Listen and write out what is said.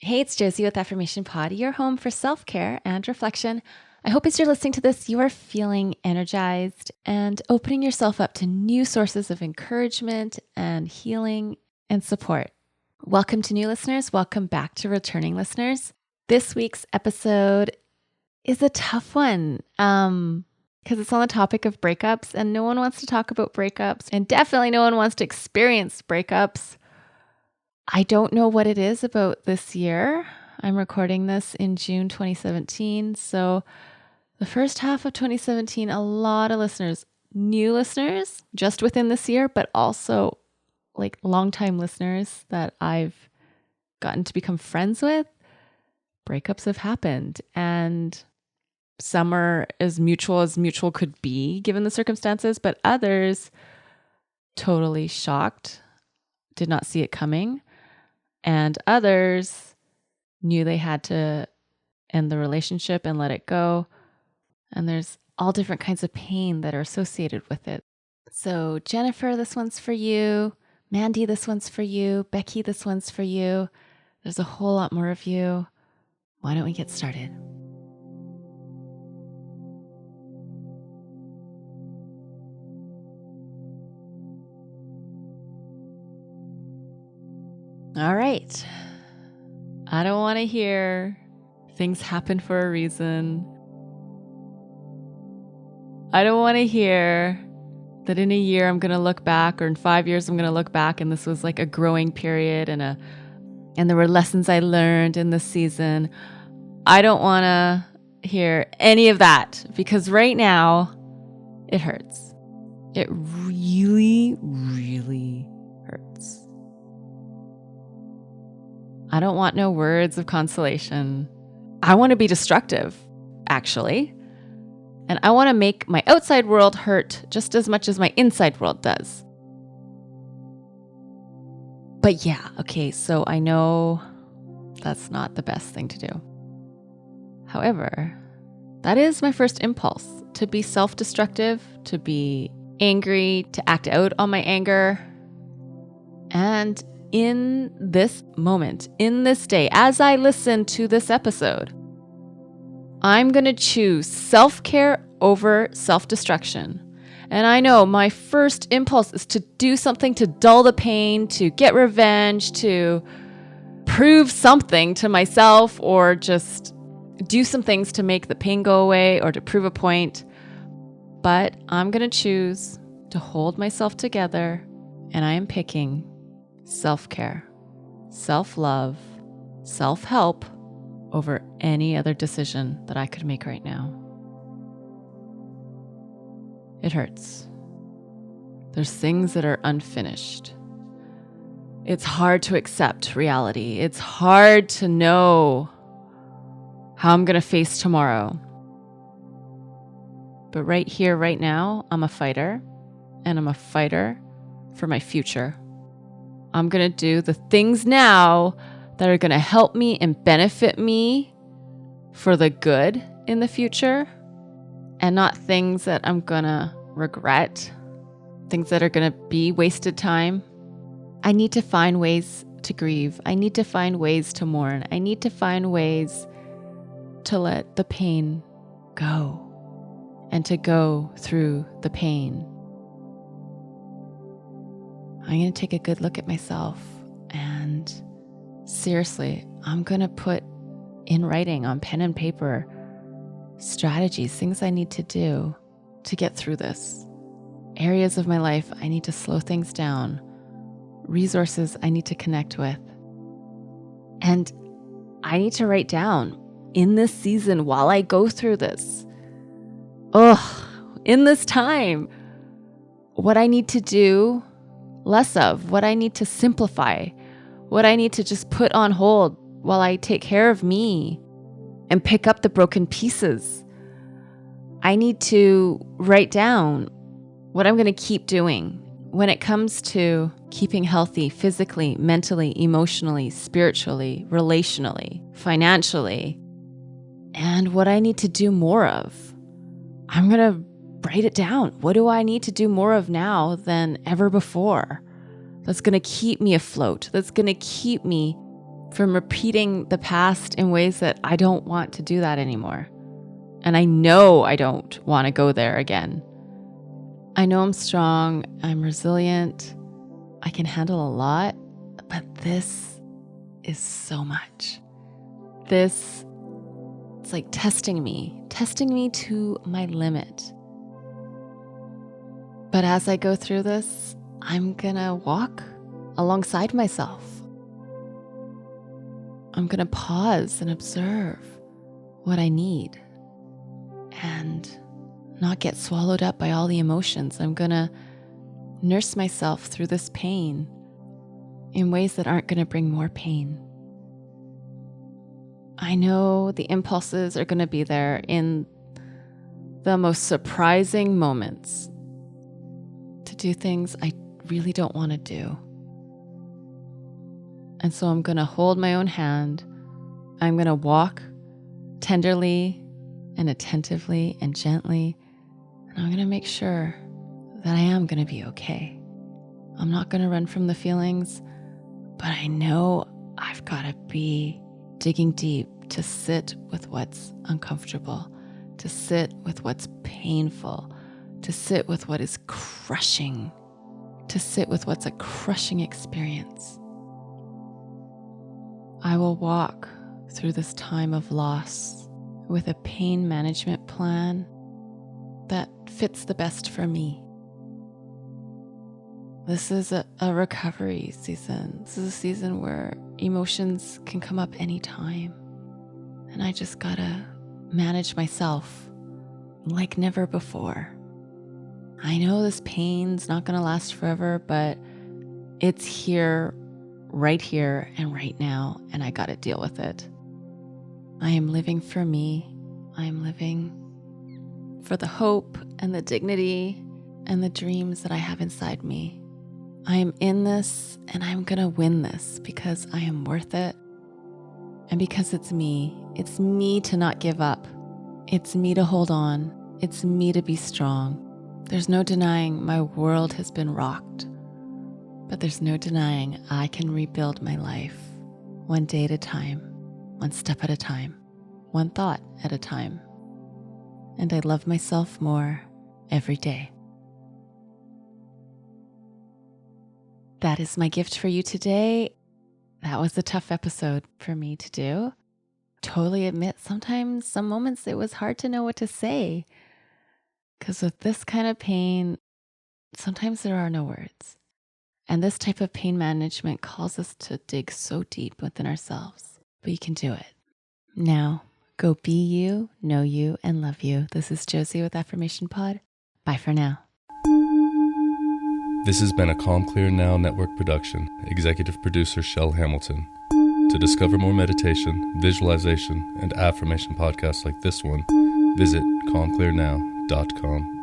Hey, it's Josie with Affirmation Pod, your home for self-care and reflection. I hope as you're listening to this, you are feeling energized and opening yourself up to new sources of encouragement and healing and support. Welcome to new listeners. Welcome back to returning listeners. This week's episode is a tough one because it's on the topic of breakups, and no one wants to talk about breakups, and definitely no one wants to experience breakups. I don't know what it is about this year. I'm recording this in June 2017. So the first half of 2017, a lot of listeners, new listeners just within this year, but also like longtime listeners that I've gotten to become friends with. Breakups have happened, and some are as mutual could be given the circumstances, but others totally shocked, did not see it coming. And others knew they had to end the relationship and let it go. And there's all different kinds of pain that are associated with it. So Jennifer, this one's for you. Mandy, this one's for you. Becky, this one's for you. There's a whole lot more of you. Why don't we get started? All right. I don't want to hear things happen for a reason. I don't want to hear that in a year I'm going to look back, or in 5 years I'm going to look back and this was like a growing period and there were lessons I learned in this season. I don't want to hear any of that because right now it hurts. It really, really hurts. I don't want no words of consolation. I want to be destructive, actually. And I want to make my outside world hurt just as much as my inside world does. But yeah, okay, so I know that's not the best thing to do. However, that is my first impulse, to be self-destructive, to be angry, to act out on my anger. And in this moment, in this day, as I listen to this episode, I'm going to choose self-care over self-destruction. And I know my first impulse is to do something to dull the pain, to get revenge, to prove something to myself, or just do some things to make the pain go away or to prove a point. But I'm going to choose to hold myself together, and I am picking self-care, self-love, self-help over any other decision that I could make right now. It hurts. There's things that are unfinished. It's hard to accept reality. It's hard to know how I'm going to face tomorrow. But right here, right now, I'm a fighter, and I'm a fighter for my future. I'm going to do the things now that are going to help me and benefit me for the good in the future, and not things that I'm going to regret, things that are going to be wasted time. I need to find ways to grieve. I need to find ways to mourn. I need to find ways to let the pain go and to go through the pain. I'm going to take a good look at myself, and seriously, I'm going to put in writing on pen and paper strategies, things I need to do to get through this. Areas of my life I need to slow things down, resources I need to connect with. And I need to write down in this season while I go through this, in this time, what I need to do less of, what I need to simplify, what I need to just put on hold while I take care of me and pick up the broken pieces. I need to write down what I'm going to keep doing when it comes to keeping healthy physically, mentally, emotionally, spiritually, relationally, financially, and what I need to do more of. I'm going to write it down. What do I need to do more of now than ever before? That's going to keep me afloat. That's going to keep me from repeating the past in ways that I don't want to do that anymore. And I know I don't want to go there again. I know I'm strong, I'm resilient, I can handle a lot, but this is so much. It's like testing me to my limit. But as I go through this, I'm gonna walk alongside myself. I'm gonna pause and observe what I need and not get swallowed up by all the emotions. I'm gonna nurse myself through this pain in ways that aren't gonna bring more pain. I know the impulses are gonna be there in the most surprising moments to do things I really don't want to do. And so I'm going to hold my own hand. I'm going to walk tenderly and attentively and gently. And I'm going to make sure that I am going to be okay. I'm not going to run from the feelings, but I know I've got to be digging deep to sit with what's uncomfortable, to sit with what's painful, to sit with what is crushing, to sit with what's a crushing experience. I will walk through this time of loss with a pain management plan that fits the best for me. This is a recovery season. This is a season where emotions can come up anytime. And I just gotta manage myself like never before. I know this pain's not gonna last forever, but it's here and right now, and I gotta deal with it. I am living for me. I am living for the hope and the dignity and the dreams that I have inside me. I am in this and I'm gonna win this because I am worth it. And because it's me to not give up. It's me to hold on. It's me to be strong. There's no denying my world has been rocked. But there's no denying I can rebuild my life one day at a time, one step at a time, one thought at a time. And I love myself more every day. That is my gift for you today. That was a tough episode for me to do. Totally admit sometimes, some moments it was hard to know what to say. Because with this kind of pain, sometimes there are no words. And this type of pain management calls us to dig so deep within ourselves. But you can do it. Now, go be you, know you, and love you. This is Josie with Affirmation Pod. Bye for now. This has been a Calm Clear Now Network production. Executive producer Shell Hamilton. To discover more meditation, visualization, and affirmation podcasts like this one, visit calmclearnow.com.